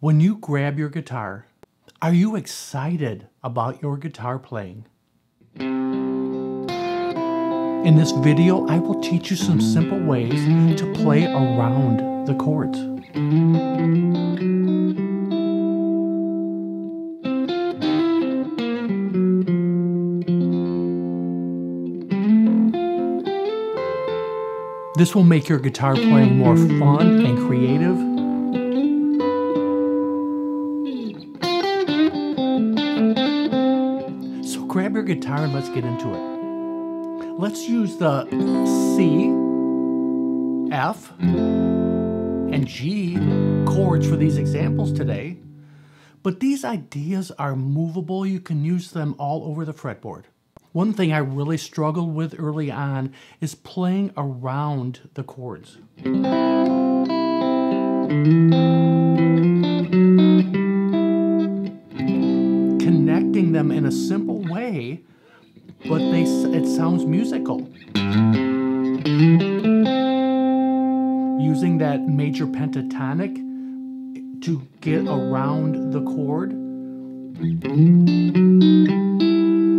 When you grab your guitar, are you excited about your guitar playing? In this video, I will teach you some simple ways to play around the chords. This will make your guitar playing more fun and creative. So grab your guitar and let's get into it. Let's use the C, F, and G chords for these examples today. But these ideas are movable. You can use them all over the fretboard. One thing I really struggled with early on is playing around the chords. Connecting them in a simple way, but it sounds musical. Using that major pentatonic to get around the chord.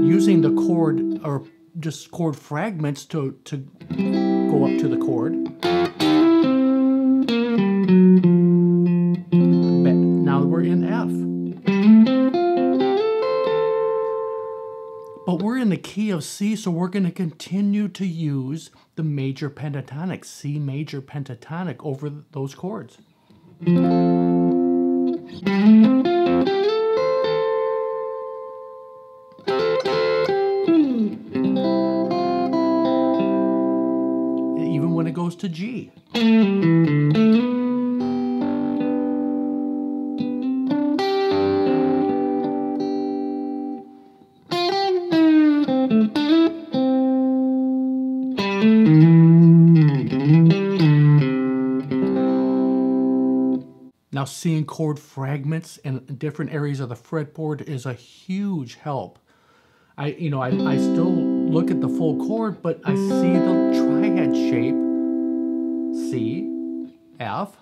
Using the chord or just chord fragments to go up to the chord. But now we're in F. But we're in the key of C, so we're going to continue to use the major pentatonic, C major pentatonic over those chords. Even when it goes to G. Now, seeing chord fragments in different areas of the fretboard is a huge help. I still look at the full chord, but I see the triad shape. C, F,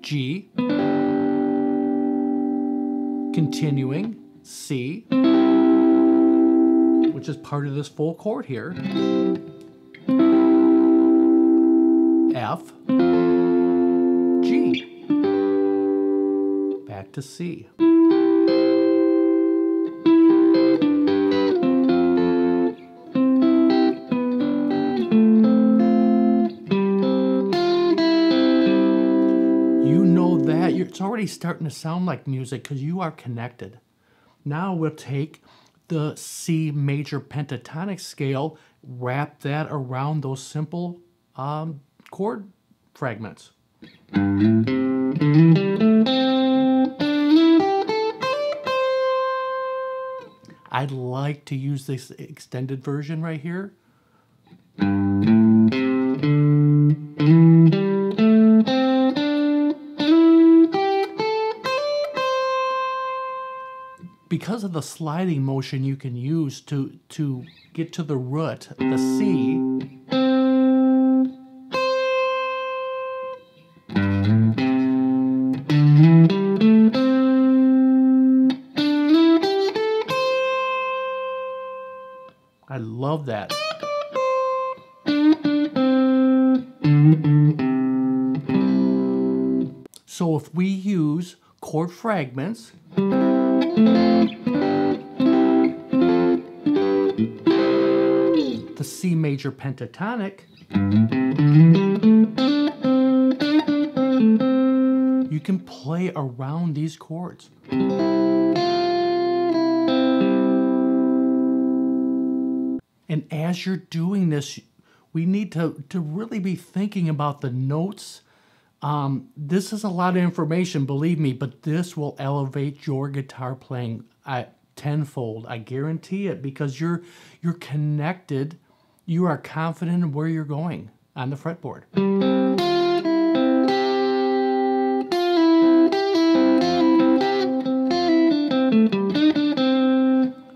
G, continuing, C, which is part of this full chord here, F, G, back to C. It's already starting to sound like music because you are connected. Now we'll take the C major pentatonic scale, wrap that around those simple chord fragments. I'd like to use this extended version right here. Because of the sliding motion you can use to get to the root, the C, I love that. So if we use chord fragments, the C major pentatonic, you can play around these chords. And as you're doing this, we need to really be thinking about the notes. This is a lot of information, believe me, but this will elevate your guitar playing tenfold. I guarantee it, because you're connected. You are confident in where you're going on the fretboard.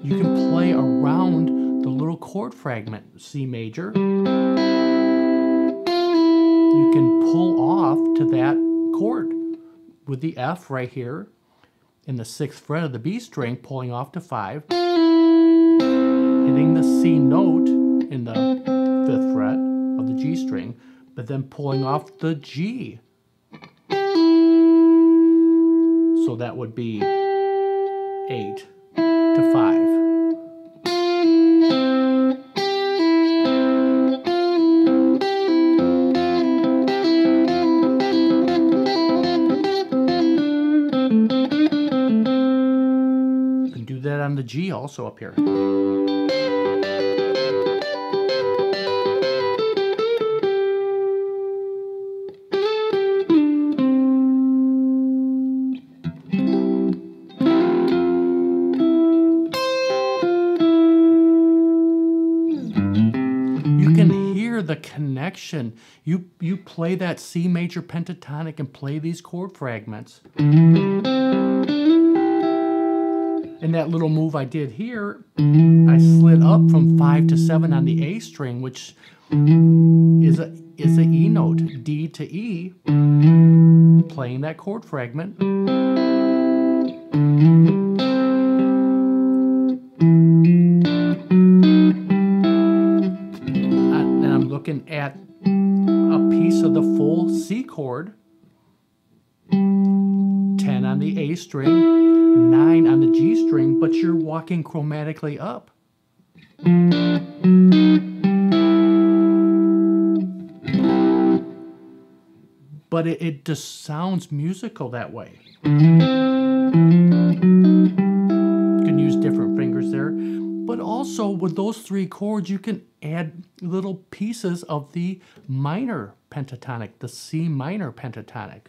You can play around the little chord fragment, C major. You can pull off to that with the F right here in the 6th fret of the B string, pulling off to 5, hitting the C note in the 5th fret of the G string, but then pulling off the G. So that would be 8 to 5. That on the G also up here. You can hear the connection. You play that C major pentatonic and play these chord fragments. And that little move I did here, I slid up from 5 to 7 on the A string, which is a E note, D to E, playing that chord fragment. And I'm looking at a piece of the full C chord, 10 on the A string, 9 on the G string, but you're walking chromatically up. But it just sounds musical that way. You can use different fingers there, but also with those 3 chords, you can add little pieces of the minor pentatonic, the C minor pentatonic.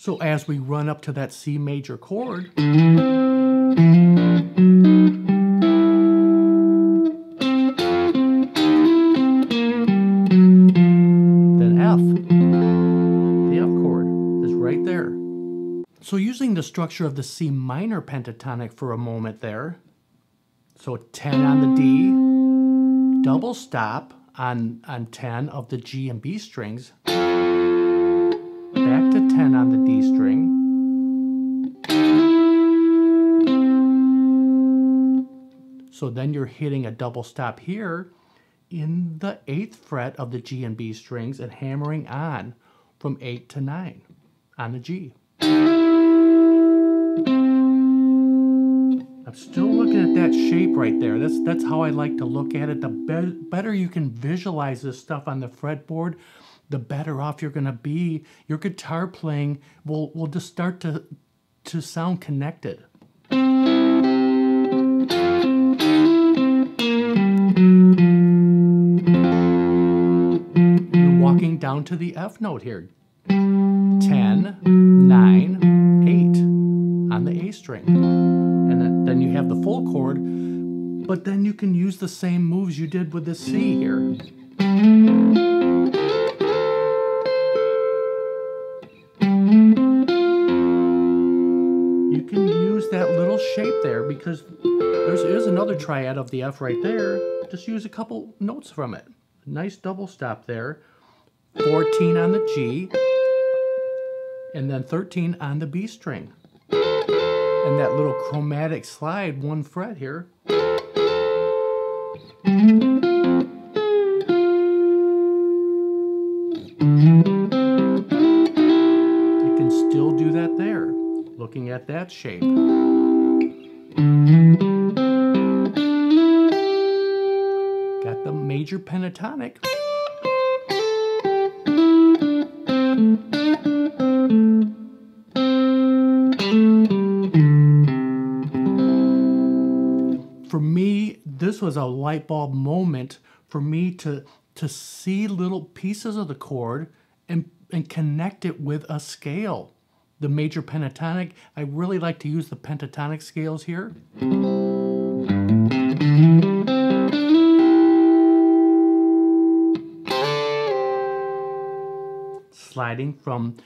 So as we run up to that C major chord, then F, the F chord is right there. So using the structure of the C minor pentatonic for a moment there, so 10 on the D, double stop on 10 of the G and B strings, back to 10 on the D string, so then you're hitting a double stop here in the 8th fret of the G and B strings and hammering on from 8 to 9 on the G. I'm still looking at that shape right there. That's how I like to look at it. The better you can visualize this stuff on the fretboard, the better off you're going to be. Your guitar playing will just start to sound connected. You're walking down to the F note here. 10, 9, 8 on the A string. And then you have the full chord, but then you can use the same moves you did with the C here. You can use that little shape there because there's another triad of the F right there. Just use a couple notes from it. Nice double stop there. 14 on the G, and then 13 on the B string. And that little chromatic slide, 1 fret here. You can still do that there, looking at that shape. Got the major pentatonic. For me, this was a light bulb moment for me to see little pieces of the chord and connect it with a scale. The major pentatonic, I really like to use the pentatonic scales here. Sliding from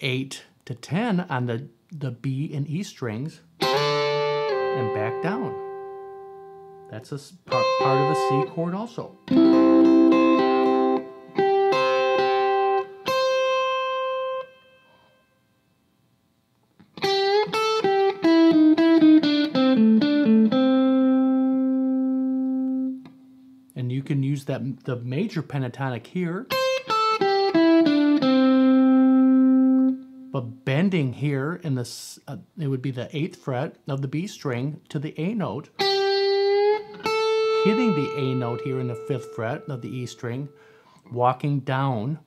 8 to 10 on the B and E strings and back down. That's a part of the C chord also. And you can use the major pentatonic here, but bending here in this, it would be the 8th fret of the B string to the A note, hitting the A note here in the 5th fret of the E string, walking down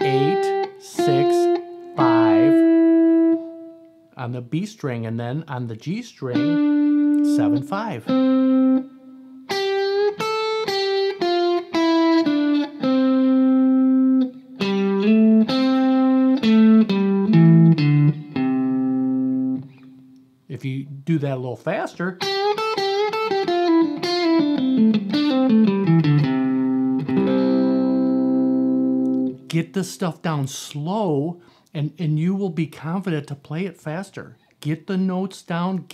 8, 6, 5 on the B string, and then on the G string, 7, 5. If you do that a little faster, get this stuff down slow, and you will be confident to play it faster. Get the notes down,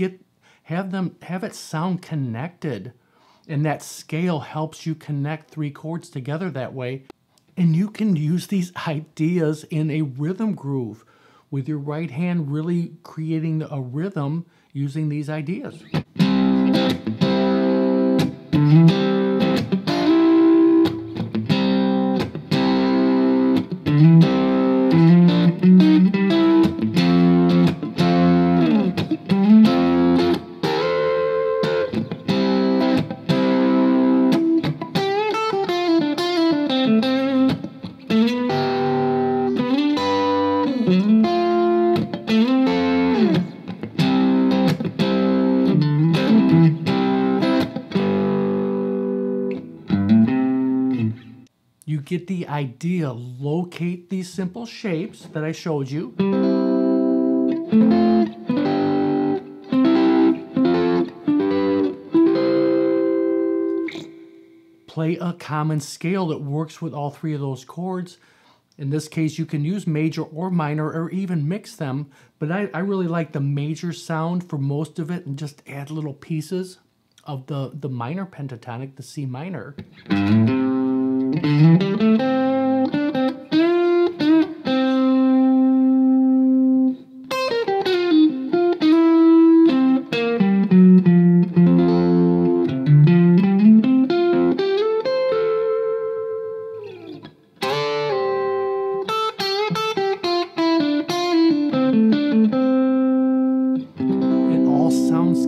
have it sound connected, and that scale helps you connect 3 chords together that way. And you can use these ideas in a rhythm groove with your right hand, really creating a rhythm using these ideas. You get the idea. Locate these simple shapes that I showed you. Play a common scale that works with all 3 of those chords. In this case, you can use major or minor or even mix them, but I really like the major sound for most of it and just add little pieces of the minor pentatonic, the C minor.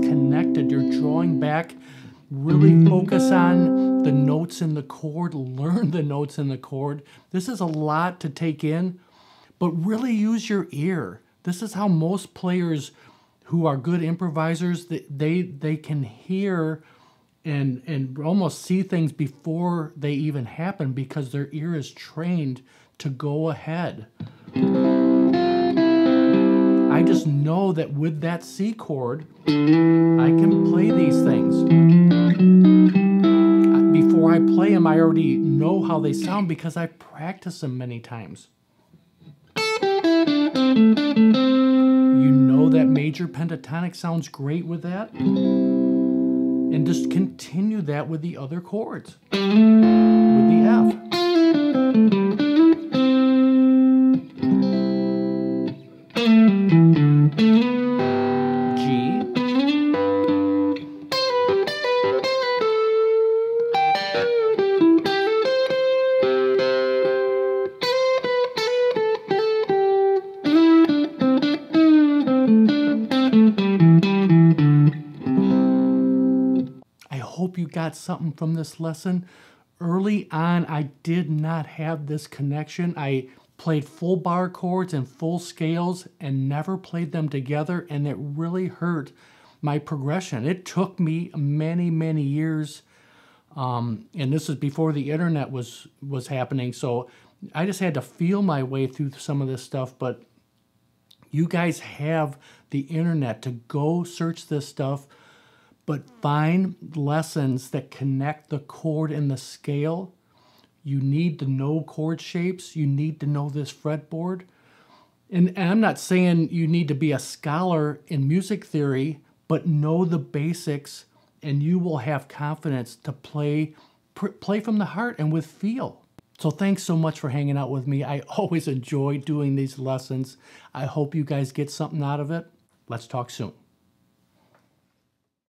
Connected. You're drawing back, really focus on the notes in the chord, learn the notes in the chord. This is a lot to take in, but really use your ear. This is how most players who are good improvisers, they can hear and almost see things before they even happen because their ear is trained to go ahead. I just know that with that C chord, I can play these things. Before I play them, I already know how they sound because I practice them many times. You know that major pentatonic sounds great with that. And just continue that with the other chords, with the F. I hope you got something from this lesson. Early on, I did not have this connection. I played full bar chords and full scales and never played them together, and it really hurt my progression. It took me many, many years, and this is before the internet was happening, so I just had to feel my way through some of this stuff, but you guys have the internet to go search this stuff, but find lessons that connect the chord and the scale. You need to know chord shapes. You need to know this fretboard. And I'm not saying you need to be a scholar in music theory, but know the basics and you will have confidence to play from the heart and with feel. So thanks so much for hanging out with me. I always enjoy doing these lessons. I hope you guys get something out of it. Let's talk soon.